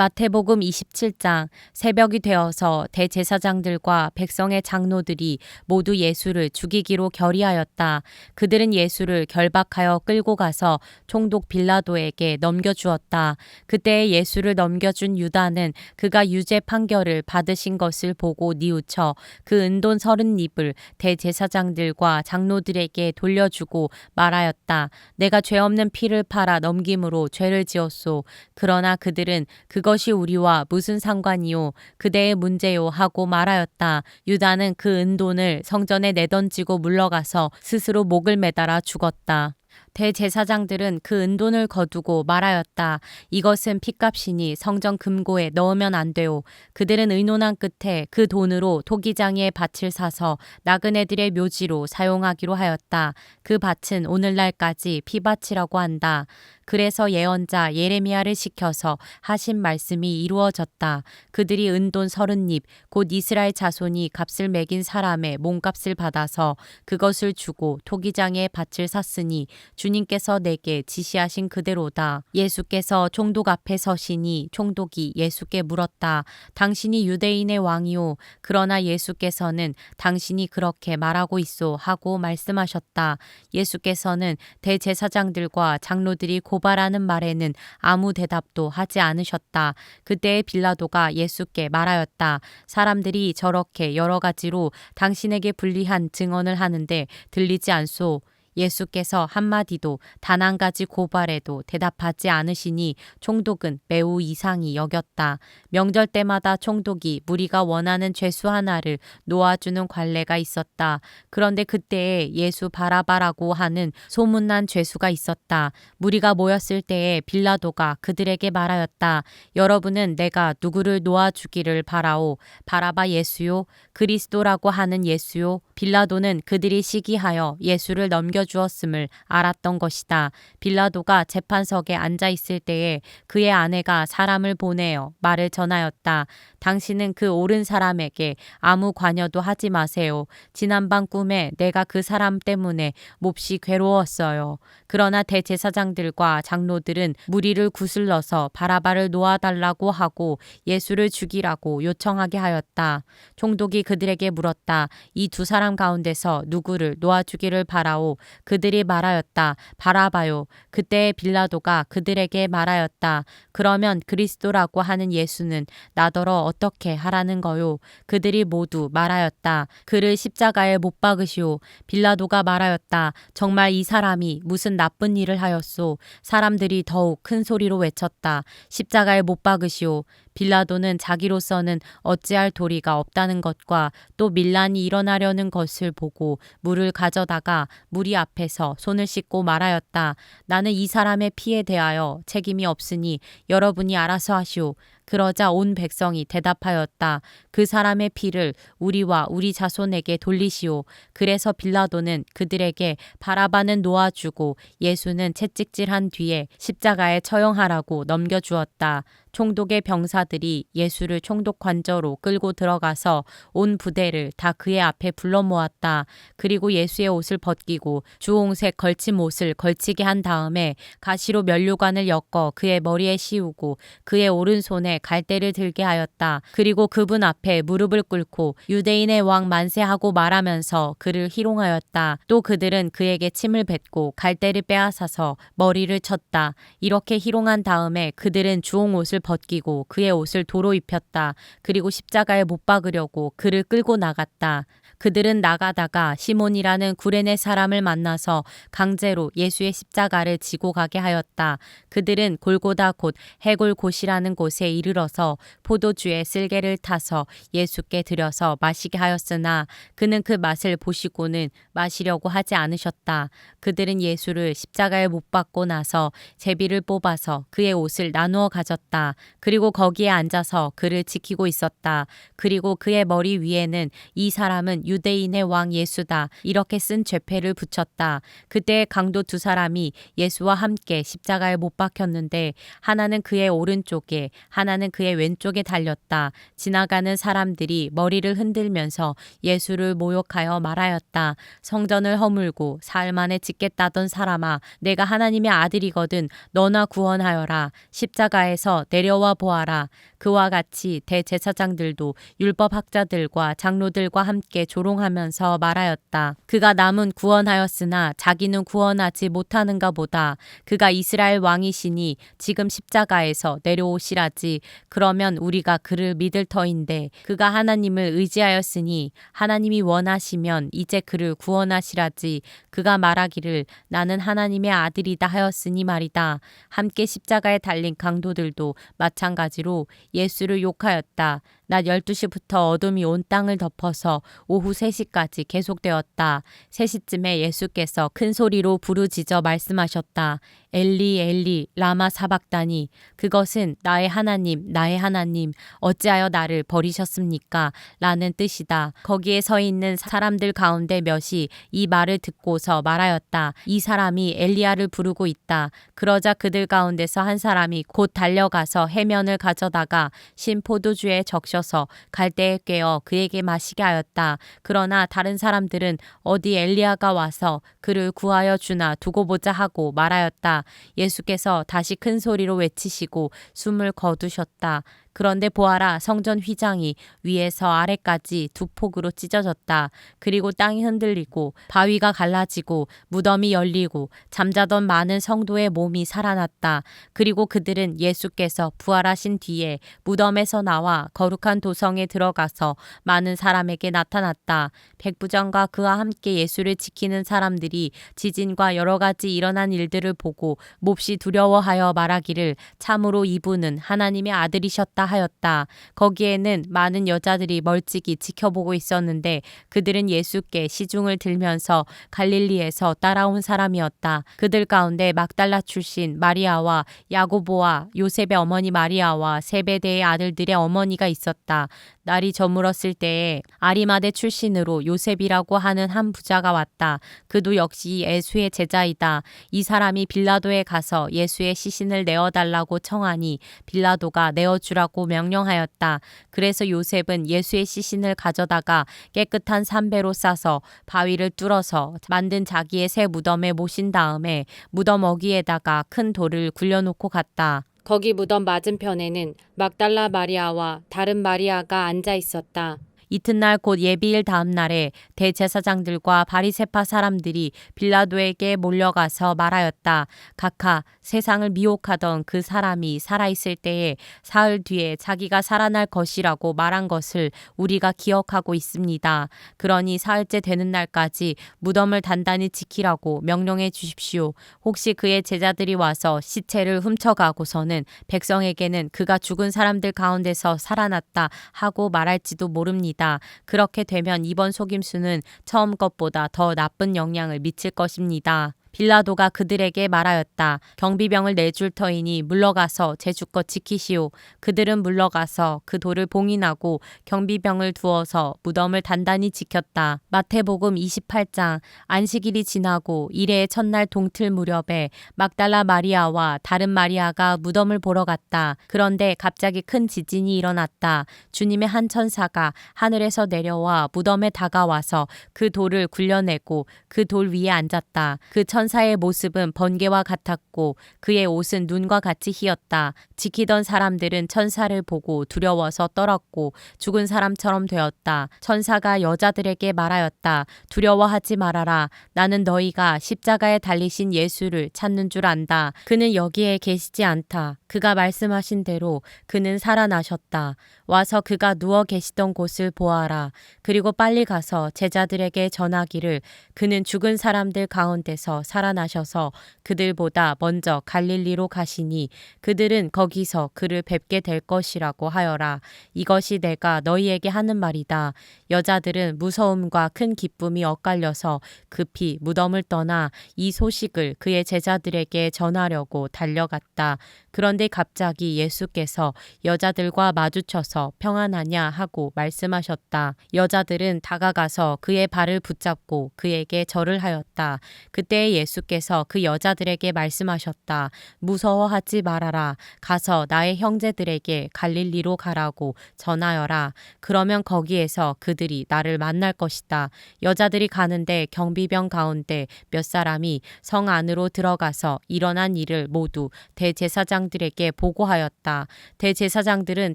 마태복음 27장. 새벽이 되어서 대제사장들과 백성의 장로들이 모두 예수를 죽이기로 결의하였다. 그들은 예수를 결박하여 끌고 가서 총독 빌라도에게 넘겨주었다. 그때 예수를 넘겨준 유다는 그가 유죄 판결을 받으신 것을 보고 뉘우쳐 그 은돈 30립을 대제사장들과 장로들에게 돌려주고 말하였다. 내가 죄 없는 피를 팔아 넘김으로 죄를 지었소. 그러나 그들은 그것이 우리와 무슨 상관이요? 그대의 문제요 하고 말하였다. 유다는 그 은돈을 성전에 내던지고 물러가서 스스로 목을 매달아 죽었다. 대제사장들은 그 은돈을 거두고 말하였다. 이것은 핏값이니 성전 금고에 넣으면 안 돼요. 그들은 의논한 끝에 그 돈으로 토기장이의 밭을 사서 나그네들의 묘지로 사용하기로 하였다. 그 밭은 오늘날까지 피밭이라고 한다. 그래서 예언자 예레미야를 시켜서 하신 말씀이 이루어졌다. 그들이 은돈 30립 곧 이스라엘 자손이 값을 매긴 사람의 몸값을 받아서 그것을 주고 토기장의 밭을 샀으니 주님께서 내게 지시하신 그대로다. 예수께서 총독 앞에 서시니 총독이 예수께 물었다. 당신이 유대인의 왕이요? 그러나 예수께서는 당신이 그렇게 말하고 있소 하고 말씀하셨다. 예수께서는 대제사장들과 장로들이 고발하는 말에는 아무 대답도 하지 않으셨다. 그때 빌라도가 예수께 말하였다. 사람들이 저렇게 여러 가지로 당신에게 불리한 증언을 하는데 들리지 않소. 예수께서 한마디도 단 한 가지 고발에도 대답하지 않으시니 총독은 매우 이상히 여겼다. 명절 때마다 총독이 무리가 원하는 죄수 하나를 놓아주는 관례가 있었다. 그런데 그때에 예수 바라바라고 하는 소문난 죄수가 있었다. 무리가 모였을 때에 빌라도가 그들에게 말하였다. 여러분은 내가 누구를 놓아주기를 바라오? 바라바 예수요? 그리스도라고 하는 예수요? 빌라도는 그들이 시기하여 예수를 넘겨주었음을 알았던 것이다. 빌라도가 재판석에 앉아 있을 때에 그의 아내가 사람을 보내어 말을 전하였다. 당신은 그 옳은 사람에게 아무 관여도 하지 마세요. 지난밤 꿈에 내가 그 사람 때문에 몹시 괴로웠어요. 그러나 대제사장들과 장로들은 무리를 구슬러서 바라바를 놓아달라고 하고 예수를 죽이라고 요청하게 하였다. 총독이 그들에게 물었다. 이 두 사람 가운데서 누구를 놓아주기를 바라오? 그들이 말하였다. 바라바요. 그때 빌라도가 그들에게 말하였다. 그러면 그리스도라고 하는 예수는 나더러 어떻게 하라는 거요? 그들이 모두 말하였다. 그를 십자가에 못 박으시오. 빌라도가 말하였다. 정말 이 사람이 무슨 나쁜 일을 하였소? 사람들이 더욱 큰 소리로 외쳤다. 십자가에 못 박으시오. 빌라도는 자기로서는 어찌할 도리가 없다는 것과 또 밀란이 일어나려는 것을 보고 물을 가져다가 무리 앞에서 손을 씻고 말하였다. 나는 이 사람의 피에 대하여 책임이 없으니 여러분이 알아서 하시오. 그러자 온 백성이 대답하였다. 그 사람의 피를 우리와 우리 자손에게 돌리시오. 그래서 빌라도는 그들에게 바라바는 놓아주고 예수는 채찍질한 뒤에 십자가에 처형하라고 넘겨주었다. 총독의 병사들이 예수를 총독 관저로 끌고 들어가서 온 부대를 다 그의 앞에 불러 모았다. 그리고 예수의 옷을 벗기고 주홍색 걸침 옷을 걸치게 한 다음에 가시로 면류관을 엮어 그의 머리에 씌우고 그의 오른손에 갈대를 들게 하였다. 그리고 그분 앞에 무릎을 꿇고 유대인의 왕 만세하고 말하면서 그를 희롱하였다. 또 그들은 그에게 침을 뱉고 갈대를 빼앗아서 머리를 쳤다. 이렇게 희롱한 다음에 그들은 주홍 옷을 벗기고 그의 옷을 도로 입혔다. 그리고 십자가에 못 박으려고 그를 끌고 나갔다. 그들은 나가다가 시몬이라는 구레네 사람을 만나서 강제로 예수의 십자가를 지고 가게 하였다. 그들은 골고다 곧 해골곳이라는 곳에 이르러서 포도주에 쓸개를 타서 예수께 드려서 마시게 하였으나 그는 그 맛을 보시고는 마시려고 하지 않으셨다. 그들은 예수를 십자가에 못 박고 나서 제비를 뽑아서 그의 옷을 나누어 가졌다. 그리고 거기에 앉아서 그를 지키고 있었다. 그리고 그의 머리 위에는 이 사람은 유대인의 왕 예수다. 이렇게 쓴 죄패를 붙였다. 그때 강도 두 사람이 예수와 함께 십자가에 못 박혔는데 하나는 그의 오른쪽에 하나는 그의 왼쪽에 달렸다. 지나가는 사람들이 머리를 흔들면서 예수를 모욕하여 말하였다. 성전을 허물고 사흘 만에 짓겠다던 사람아, 내가 하나님의 아들이거든 너나 구원하여라. 십자가에서 내려와 보아라. 그와 같이 대제사장들도 율법학자들과 장로들과 함께 조롱하면서 말하였다. 그가 남은 구원하였으나 자기는 구원하지 못하는가 보다. 그가 이스라엘 왕이시니 지금 십자가에서 내려오시라지. 그러면 우리가 그를 믿을 터인데 그가 하나님을 의지하였으니 하나님이 원하시면 이제 그를 구원하시라지. 그가 말하기를 나는 하나님의 아들이다 하였으니 말이다. 함께 십자가에 달린 강도들도 마찬가지로 예수를 욕하였다. 낮 12시부터 어둠이 온 땅을 덮어서 오후 3시까지 계속되었다. 3시쯤에 예수께서 큰 소리로 부르짖어 말씀하셨다. 엘리 엘리 라마 사박다니. 그것은 나의 하나님 어찌하여 나를 버리셨습니까? 라는 뜻이다. 거기에 서 있는 사람들 가운데 몇이 이 말을 듣고서 말하였다. 이 사람이 엘리야를 부르고 있다. 그러자 그들 가운데서 한 사람이 곧 달려가서 해면을 가져다가 신 포도주에 적셔서 갈대에 꿰어 그에게 마시게 하였다. 그러나 다른 사람들은 어디 엘리야가 와서 그를 구하여 주나 두고 보자 하고 말하였다. 예수께서 다시 큰 소리로 외치시고 숨을 거두셨다. 그런데 보아라, 성전 휘장이 위에서 아래까지 두 폭으로 찢어졌다. 그리고 땅이 흔들리고 바위가 갈라지고 무덤이 열리고 잠자던 많은 성도의 몸이 살아났다. 그리고 그들은 예수께서 부활하신 뒤에 무덤에서 나와 거룩한 도성에 들어가서 많은 사람에게 나타났다. 백부장과 그와 함께 예수를 지키는 사람들이 지진과 여러 가지 일어난 일들을 보고 몹시 두려워하여 말하기를 참으로 이분은 하나님의 아들이셨다 하였다. 거기에는 많은 여자들이 멀찍이 지켜보고 있었는데 그들은 예수께 시중을 들면서 갈릴리에서 따라온 사람이었다. 그들 가운데 막달라 출신 마리아와 야고보와 요셉의 어머니 마리아와 세베대의 아들들의 어머니가 있었다. 날이 저물었을 때에 아리마대 출신으로 요셉이라고 하는 한 부자가 왔다. 그도 역시 예수의 제자이다. 이 사람이 빌라도에 가서 예수의 시신을 내어달라고 청하니 빌라도가 내어주라고 명령하였다. 그래서 요셉은 예수의 시신을 가져다가 깨끗한 삼배로 싸서 바위를 뚫어서 만든 자기의 새 무덤에 모신 다음에 무덤 어귀에다가 큰 돌을 굴려놓고 갔다. 거기 무덤 맞은편에는 막달라 마리아와 다른 마리아가 앉아 있었다. 이튿날 곧 예비일 다음 날에 대제사장들과 바리새파 사람들이 빌라도에게 몰려가서 말하였다. 각하, 세상을 미혹하던 그 사람이 살아있을 때에 사흘 뒤에 자기가 살아날 것이라고 말한 것을 우리가 기억하고 있습니다. 그러니 사흘째 되는 날까지 무덤을 단단히 지키라고 명령해 주십시오. 혹시 그의 제자들이 와서 시체를 훔쳐가고서는 백성에게는 그가 죽은 사람들 가운데서 살아났다 하고 말할지도 모릅니다. 그렇게 되면 이번 속임수는 처음 것보다 더 나쁜 영향을 미칠 것입니다. 빌라도가 그들에게 말하였다. 경비병을 내줄 터이니 물러가서 제주껏 지키시오. 그들은 물러가서 그 돌을 봉인하고 경비병을 두어서 무덤을 단단히 지켰다. 마태복음 28장. 안식일이 지나고 이레의 첫날 동틀 무렵에 막달라 마리아와 다른 마리아가 무덤을 보러 갔다. 그런데 갑자기 큰 지진이 일어났다. 주님의 한 천사가 하늘에서 내려와 무덤에 다가와서 그 돌을 굴려내고 그 돌 위에 앉았다. 그 천사의 모습은 번개와 같았고 그의 옷은 눈과 같이 희었다. 지키던 사람들은 천사를 보고 두려워서 떨었고 죽은 사람처럼 되었다. 천사가 여자들에게 말하였다. 두려워하지 말아라. 나는 너희가 십자가에 달리신 예수를 찾는 줄 안다. 그는 여기에 계시지 않다. 그가 말씀하신 대로 그는 살아나셨다. 와서 그가 누워 계시던 곳을 보아라. 그리고 빨리 가서 제자들에게 전하기를 그는 죽은 사람들 가운데서 살아나셔서 그들보다 먼저 갈릴리로 가시니 그들은 거기서 그를 뵙게 될 것이라고 하여라. 이것이 내가 너희에게 하는 말이다. 여자들은 무서움과 큰 기쁨이 엇갈려서 급히 무덤을 떠나 이 소식을 그의 제자들에게 전하려고 달려갔다. 그런데 갑자기 예수께서 여자들과 마주쳐서 평안하냐 하고 말씀하셨다. 여자들은 다가가서 그의 발을 붙잡고 그에게 절을 하였다. 그때 예수께서 그 여자들에게 말씀하셨다. 무서워하지 말아라. 가서 나의 형제들에게 갈릴리로 가라고 전하여라. 그러면 거기에서 그들이 나를 만날 것이다. 여자들이 가는데 경비병 가운데 몇 사람이 성 안으로 들어가서 일어난 일을 모두 대제사장들에게 보고하였다. 대제사장들은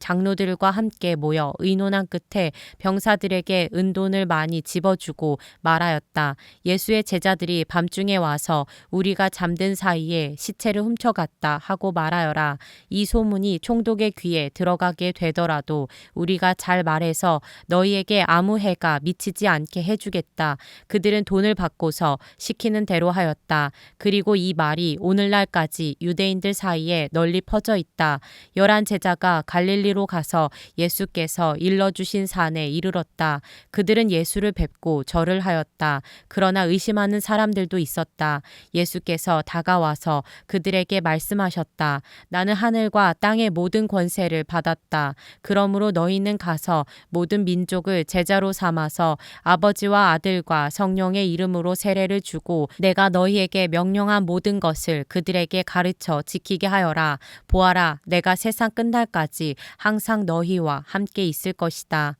장로들과 함께 모여 의논한 끝에 병사들에게 은돈을 많이 집어주고 말하였다. 예수의 제자들이 밤중에 와서 우리가 잠든 사이에 시체를 훔쳐갔다 하고 말하여라. 이 소문이 총독의 귀에 들어가게 되더라도 우리가 잘 말해서 너희에게 아무 해가 미치지 않게 해주겠다. 그들은 돈을 받고서 시키는 대로 하였다. 그리고 이 말이 오늘날까지 유대인들 사이에 널리 퍼져 있다. 11 제자가 갈릴리로 가서 예수께서 일러주신 산에 이르렀다. 그들은 예수를 뵙고 절을 하였다. 그러나 의심하는 사람들도 있었다. 예수께서 다가와서 그들에게 말씀하셨다. 나는 하늘과 땅의 모든 권세를 받았다. 그러므로 너희는 가서 모든 민족을 제자로 삼아서 아버지와 아들과 성령의 이름으로 세례를 주고 내가 너희에게 명령한 모든 것을 그들에게 가르쳐 지키게 하여라. 보아라, 내가 세상 끝날까지 항상 너희와 함께 있을 것이다.